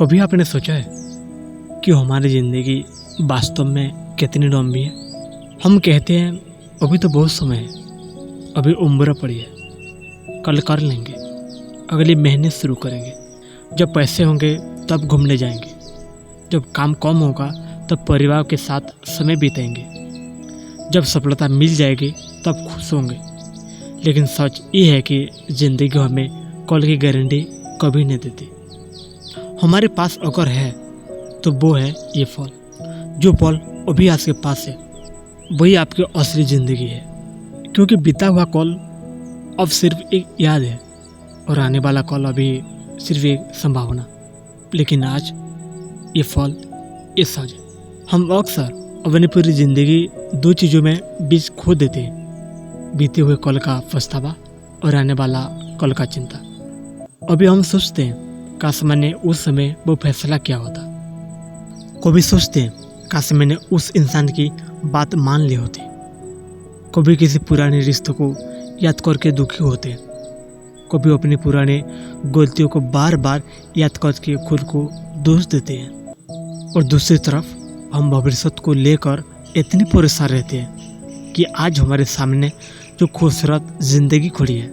कभी आपने सोचा है कि हमारी ज़िंदगी वास्तव में कितनी लंबी है? हम कहते हैं अभी तो बहुत समय है, अभी उम्र पड़ी है, कल कर लेंगे, अगली मेहनत शुरू करेंगे, जब पैसे होंगे तब घूमने जाएंगे, जब काम कम होगा तब परिवार के साथ समय बिताएंगे, जब सफलता मिल जाएगी तब खुश होंगे। लेकिन सच ये है कि ज़िंदगी हमें कल की गारंटी कभी नहीं देती। हमारे पास अगर है तो वो है ये फल। जो पल अभी आपके पास है वही आपकी असली ज़िंदगी है, क्योंकि बीता हुआ कल अब सिर्फ एक याद है और आने वाला कल अभी सिर्फ एक संभावना। लेकिन आज ये फल, ये सच है। हम अक्सर अपनी पूरी ज़िंदगी दो चीज़ों में बीच खो देते हैं, बीते हुए कल का पछतावा और आने वाला कल का चिंता। अभी हम सोचते हैं काश मैंने उस समय वो फैसला किया होता। कभी सोचते हैं काश मैंने उस इंसान की बात मान ली होती। कभी किसी पुराने रिश्तों को याद करके दुखी होते। कभी अपनी पुराने गलतियों को बार बार याद करके खुद को दोष देते हैं। और दूसरी तरफ हम भविष्य को लेकर इतने परेशान रहते हैं कि आज हमारे सामने जो खूबसूरत ज़िंदगी खड़ी है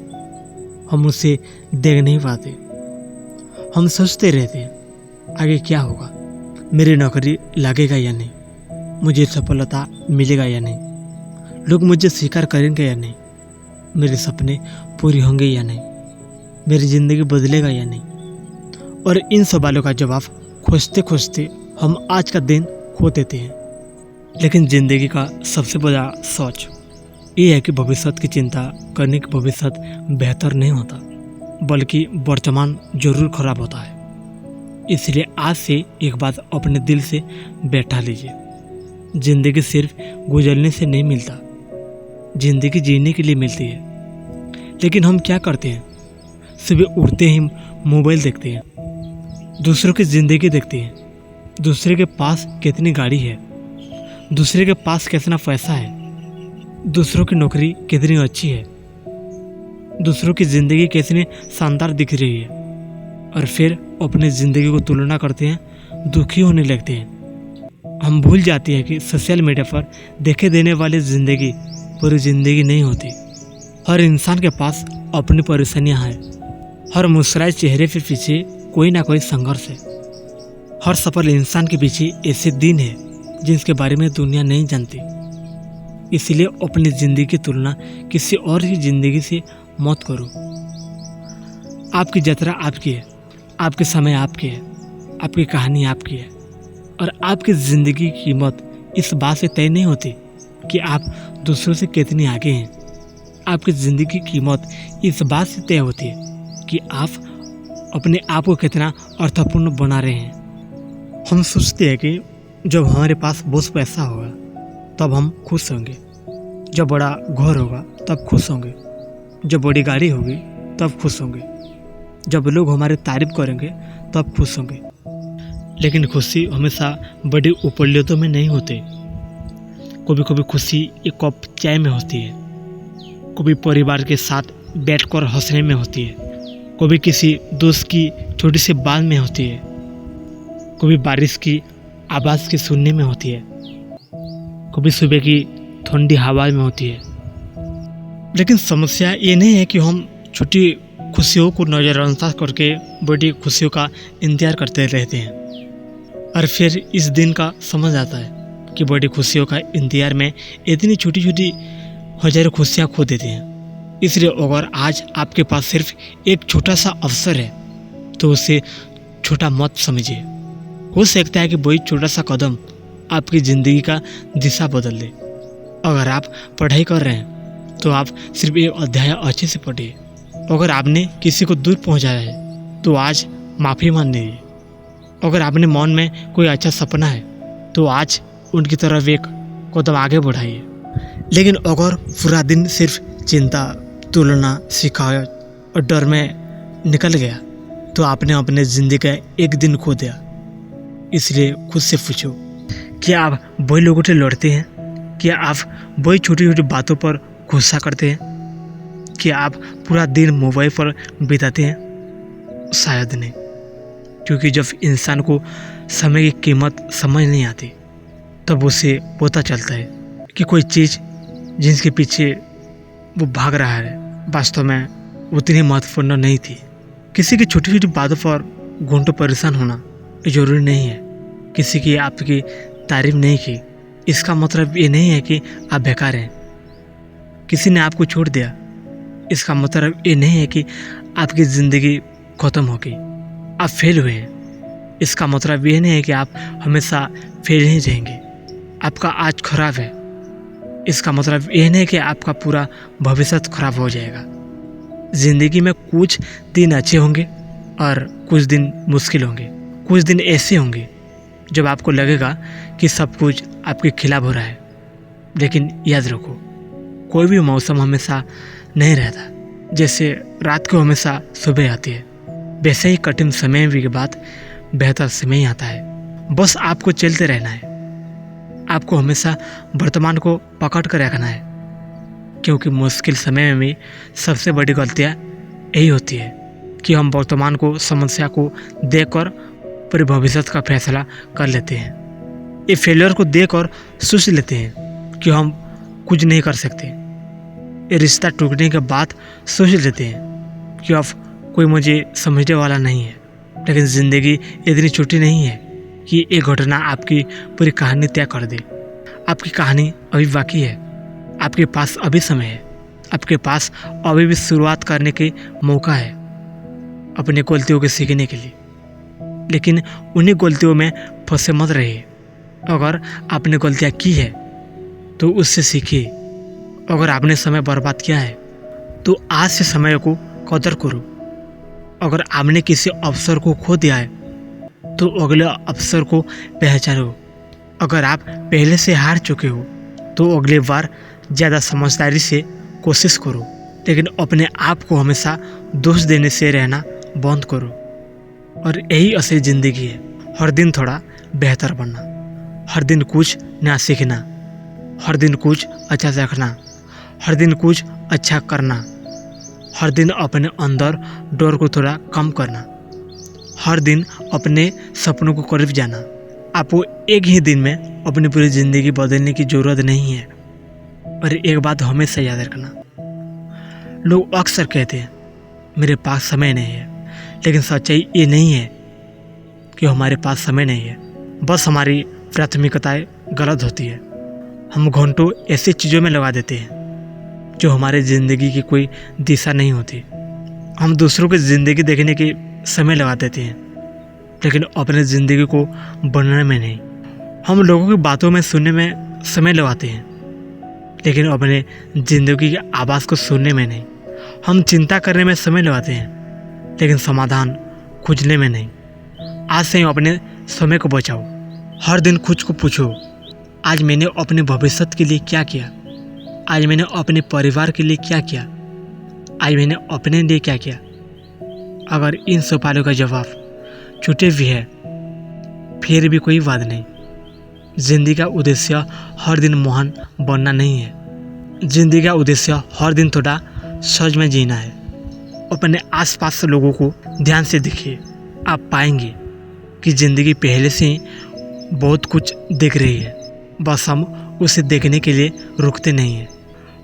हम उसे देख नहीं पाते। हम सोचते रहते हैं आगे क्या होगा, मेरी नौकरी लगेगा या नहीं, मुझे सफलता मिलेगा या नहीं, लोग मुझे स्वीकार करेंगे या नहीं, मेरे सपने पूरे होंगे या नहीं, मेरी ज़िंदगी बदलेगा या नहीं। और इन सवालों का जवाब खोजते खोजते हम आज का दिन खो देते हैं। लेकिन ज़िंदगी का सबसे बड़ा सोच ये है कि भविष्य की चिंता करने के भविष्य बेहतर नहीं होता, बल्कि वर्तमान जरूर खराब होता है। इसलिए आज से एक बात अपने दिल से बैठा लीजिए, ज़िंदगी सिर्फ गुजरने से नहीं मिलता, ज़िंदगी जीने के लिए मिलती है। लेकिन हम क्या करते हैं, सुबह उठते ही मोबाइल देखते हैं, दूसरों की ज़िंदगी देखते हैं, दूसरे के पास कितनी गाड़ी है, दूसरे के पास कितना पैसा है, दूसरों की नौकरी कितनी अच्छी है, दूसरों की ज़िंदगी कितनी शानदार दिख रही है, और फिर अपनी ज़िंदगी को तुलना करते हैं, दुखी होने लगते हैं। हम भूल जाते हैं कि सोशल मीडिया पर देखे देने वाली ज़िंदगी पूरी ज़िंदगी नहीं होती। हर इंसान के पास अपनी परेशानियां हैं, हर मुस्कुराए चेहरे के पीछे कोई ना कोई संघर्ष है, हर सफल इंसान के पीछे ऐसे दिन हैं जिनके बारे में दुनिया नहीं जानती। इसलिए अपनी ज़िंदगी की तुलना किसी और की ज़िंदगी से मत करो। आपकी यात्रा आपकी है, आपके समय आपके है, आपकी कहानी आपकी है, और आपकी ज़िंदगी की कीमत इस बात से तय नहीं होती कि आप दूसरों से कितनी आगे हैं। आपकी ज़िंदगी की कीमत इस बात से तय होती है कि आप अपने आप को कितना अर्थपूर्ण बना रहे हैं। हम सोचते हैं कि जब हमारे पास बहुत पैसा होगा तब हम खुश होंगे, जब बड़ा घर होगा तब खुश होंगे, जब बड़ी गाड़ी होगी तब खुश होंगे, जब लोग हमारी तारीफ करेंगे तब खुश होंगे। लेकिन खुशी हमेशा बड़ी उपलब्धियों में नहीं होती। कभी कभी खुशी एक कप चाय में होती है, कभी परिवार के साथ बैठकर हंसने में होती है, कभी किसी दोस्त की छोटी सी बात में होती है, कभी बारिश की आवाज़ के सुनने में होती है, कभी सुबह की ठंडी हवा में होती है। लेकिन समस्या ये नहीं है कि हम छोटी खुशियों को नज़रअंदाज करके बड़ी खुशियों का इंतजार करते रहते हैं, और फिर इस दिन का समझ आता है कि बड़ी खुशियों का इंतजार में इतनी छोटी छोटी हजारों खुशियाँ खो देते हैं। इसलिए अगर आज आपके पास सिर्फ एक छोटा सा अवसर है तो उसे छोटा मत समझिए। हो सकता है कि वही छोटा सा कदम आपकी ज़िंदगी का दिशा बदल दे। अगर आप पढ़ाई कर रहे हैं तो आप सिर्फ एक अध्याय अच्छे से पढ़िए। अगर आपने किसी को दूर पहुंचाया है तो आज माफ़ी मान लीजिए। अगर आपने मन में कोई अच्छा सपना है तो आज उनकी तरफ एक कदम आगे बढ़ाइए। लेकिन अगर पूरा दिन सिर्फ चिंता, तुलना, शिकायत और डर में निकल गया तो आपने अपने ज़िंदगी का एक दिन खो दिया। इसलिए खुद से पूछो, क्या आप वही लोगों से लड़ते हैं? क्या आप वही छोटी छोटी बातों पर गुस्सा करते हैं? क्या आप पूरा दिन मोबाइल पर बिताते हैं? शायद नहीं। क्योंकि जब इंसान को समय की कीमत समझ नहीं आती तब उसे पता चलता है कि कोई चीज़ जिसके पीछे वो भाग रहा है वास्तव में उतनी महत्वपूर्ण नहीं थी। किसी की छोटी छोटी बातों पर घंटों परेशान होना ये जरूरी नहीं है। किसी की आपकी तारीफ नहीं की इसका मतलब ये नहीं है कि आप बेकार हैं। किसी ने आपको छोड़ दिया इसका मतलब ये नहीं है कि आपकी ज़िंदगी ख़त्म हो गई। आप फेल हुए हैं इसका मतलब ये नहीं है कि आप हमेशा फेल ही रहेंगे। आपका आज खराब है इसका मतलब ये नहीं है कि आपका पूरा भविष्य खराब हो जाएगा। ज़िंदगी में कुछ दिन अच्छे होंगे और कुछ दिन मुश्किल होंगे। कुछ दिन ऐसे होंगे जब आपको लगेगा कि सब कुछ आपके खिलाफ हो रहा है। लेकिन याद रखो कोई भी मौसम हमेशा नहीं रहता। जैसे रात को हमेशा सुबह आती है वैसे ही कठिन समय के बाद बेहतर समय आता है। बस आपको चलते रहना है। आपको हमेशा वर्तमान को पकड़ कर रखना है क्योंकि मुश्किल समय में भी सबसे बड़ी गलतियाँ यही होती है कि हम वर्तमान को समस्या को देखकर पूरे भविष्य का फैसला कर लेते हैं। ये फेलियर को देखकर सोच लेते हैं कि हम कुछ नहीं कर सकते। ये रिश्ता टूटने के बाद सोच लेते हैं कि अब कोई मुझे समझने वाला नहीं है। लेकिन ज़िंदगी इतनी छोटी नहीं है कि एक घटना आपकी पूरी कहानी तय कर दे। आपकी कहानी अभी बाकी है। आपके पास अभी समय है। आपके पास अभी भी शुरुआत करने के मौका है अपने गलतियों के सीखने के लिए। लेकिन उन्हीं गलतियों में फंसे मत रहिए। अगर आपने गलतियाँ की है तो उससे सीखिए। अगर आपने समय बर्बाद किया है तो आज से समय को कदर करो। अगर आपने किसी अवसर को खो दिया है तो अगले अवसर को पहचानो। अगर आप पहले से हार चुके हो तो अगली बार ज़्यादा समझदारी से कोशिश करो। लेकिन अपने आप को हमेशा दोष देने से रहना बंद करो। और यही असली ज़िंदगी है। हर दिन थोड़ा बेहतर बनना, हर दिन कुछ नया सीखना, हर दिन कुछ अच्छा रखना, हर दिन कुछ अच्छा करना, हर दिन अपने अंदर डर को थोड़ा कम करना, हर दिन अपने सपनों को करीब जाना। आपको एक ही दिन में अपनी पूरी ज़िंदगी बदलने की ज़रूरत नहीं है। और एक बात हमेशा याद रखना, लोग अक्सर कहते हैं मेरे पास समय नहीं है। लेकिन सच्चाई ये नहीं है कि हमारे पास समय नहीं है। बस हमारी प्राथमिकताएं गलत होती है। हम घंटों ऐसी चीज़ों में लगा देते हैं जो हमारी ज़िंदगी की कोई दिशा नहीं होती। हम दूसरों की ज़िंदगी देखने के समय लगा देते हैं लेकिन अपने ज़िंदगी को बनने में नहीं। हम लोगों की बातों में सुनने में समय लगाते हैं लेकिन अपने ज़िंदगी की आवाज़ को सुनने में नहीं। हम चिंता करने में समय लगाते हैं लेकिन समाधान खोजने में नहीं। आज से ही अपने समय को बचाओ। हर दिन खुद को पूछो, आज मैंने अपने भविष्य के लिए क्या किया? आज मैंने अपने परिवार के लिए क्या किया? आज मैंने अपने लिए क्या किया? अगर इन सवालों का जवाब छूटे भी है फिर भी कोई बात नहीं। जिंदगी का उद्देश्य हर दिन महान बनना नहीं है। जिंदगी का उद्देश्य हर दिन थोड़ा सच में जीना है। अपने आसपास के लोगों को ध्यान से देखिए। आप पाएंगे कि ज़िंदगी पहले से ही बहुत कुछ देख रही है। बस हम उसे देखने के लिए रुकते नहीं हैं।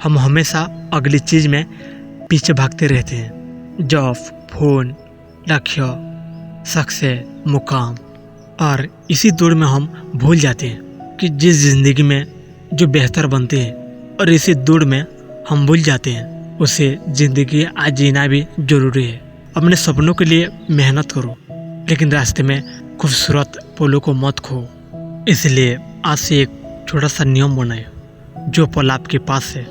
हम हमेशा अगली चीज़ में पीछे भागते रहते हैं। जॉब, फोन, लक्ष्य, सक्सेस, मुकाम। और इसी दौड़ में हम भूल जाते हैं कि जिस ज़िंदगी में जो बेहतर बनते हैं, और इसी दौड़ में हम भूल जाते हैं उसे ज़िंदगी आज जीना भी ज़रूरी है। अपने सपनों के लिए मेहनत करो लेकिन रास्ते में खूबसूरत पलों को मत खो। इसलिए आज से एक छोटा सा नियम बनाए, जो पल आपके पास है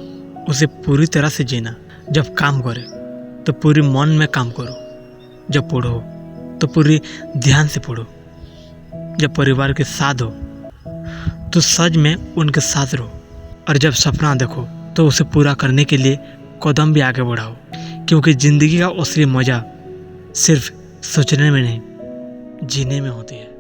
उसे पूरी तरह से जीना। जब काम करे तो पूरी मन में काम करो। जब पढ़ो तो पूरी ध्यान से पढ़ो। जब परिवार के साथ हो तो सच में उनके साथ रहो। और जब सपना देखो तो उसे पूरा करने के लिए कदम भी आगे बढ़ाओ। क्योंकि ज़िंदगी का असली मज़ा सिर्फ सोचने में नहीं, जीने में होती है।